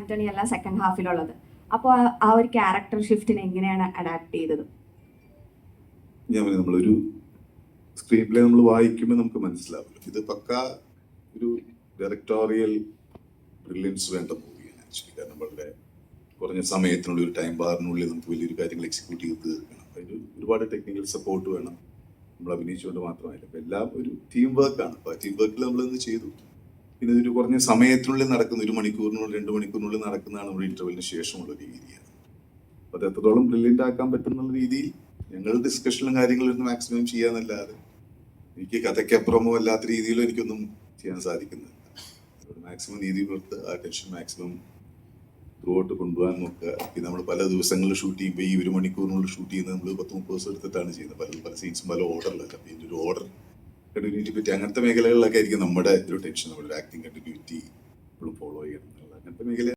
ആന്റണി അല്ല സെക്കൻഡ് ഹാഫിലുള്ളത്. അപ്പോൾ ആ ഒരു ക്യാരക്ടർ ഷിഫ്റ്റിനെ എങ്ങനെയാണ് അഡാപ്റ്റ് ചെയ്തത്? നമ്മളൊരു സ്ക്രീൻ പ്ലേ നമ്മൾ വായിക്കുമ്പോൾ നമുക്ക് മനസ്സിലാവില്ല. ഇത് പക്കാ ഒരു ഡയറക്ടോറിയൽ ബ്രില്യൻസ് വേണ്ട മൂവിയാണ് ആക്ച്വലി. കാരണം വളരെ കുറഞ്ഞ സമയത്തിനുള്ളിൽ ഒരു ടൈം ബാറിനുള്ളിൽ നമുക്ക് വലിയൊരു കാര്യങ്ങൾ എക്സിക്യൂട്ട് ചെയ്ത് തീർക്കണം. അതിന് ഒരുപാട് ടെക്നിക്കൽ സപ്പോർട്ട് വേണം. നമ്മൾ അഭിനയിച്ചുകൊണ്ട് മാത്രമല്ല, അപ്പം എല്ലാം ഒരു ടീം വർക്കാണ്. അപ്പോൾ ആ ടീം വർക്കിൽ നമ്മളിന്ന് ചെയ്തു. പിന്നെ ഇതൊരു കുറഞ്ഞ സമയത്തിനുള്ളിൽ നടക്കുന്ന 1 മണിക്കൂറിനുള്ളിൽ 2 മണിക്കൂറിനുള്ളിൽ നടക്കുന്നതാണ് നമ്മുടെ ഇന്റർവെല്ലിന് ശേഷമുള്ള ഒരു രീതിയാണ്. അപ്പോൾ അത് എത്രത്തോളം ബ്രില്യൻ്റ് ആക്കാൻ പറ്റുന്ന രീതിയിൽ ഞങ്ങൾ ഡിസ്കഷനും കാര്യങ്ങളൊന്നും മാക്സിമം ചെയ്യാന്നല്ലാതെ എനിക്ക് കഥയ്ക്കപ്പുറമോ അല്ലാത്ത രീതിയിലും എനിക്കൊന്നും ചെയ്യാൻ സാധിക്കുന്നില്ല. മാക്സിമം നീതി പുറത്ത് ആ ടെൻഷൻ മാക്സിമം ത്രൂ ഔട്ട് കൊണ്ടുപോകാൻ നോക്കുക. പിന്നെ നമ്മൾ പല ദിവസങ്ങളിൽ ഷൂട്ട് ചെയ്യുമ്പോൾ ഈ 1 മണിക്കൂറിനുള്ളിൽ ഷൂട്ട് ചെയ്യുന്നത് നമ്മൾ 10-30 ദിവസം എടുത്തിട്ടാണ് ചെയ്യുന്നത്. പല സീൻസും പല ഓർഡറിലല്ല. അപ്പോൾ ഇതിൻ്റെ ഒരു ഓർഡർ കണ്ടിന്യൂറ്റി പറ്റി അങ്ങനത്തെ മേഖലകളിലൊക്കെ ആയിരിക്കും നമ്മുടെ ഒരു ടെൻഷൻ. നമ്മുടെ ആക്ടിങ് കണ്ടിന്യൂറ്റി എപ്പോഴും ഫോളോ ചെയ്യണം എന്നുള്ള അങ്ങനത്തെ മേഖല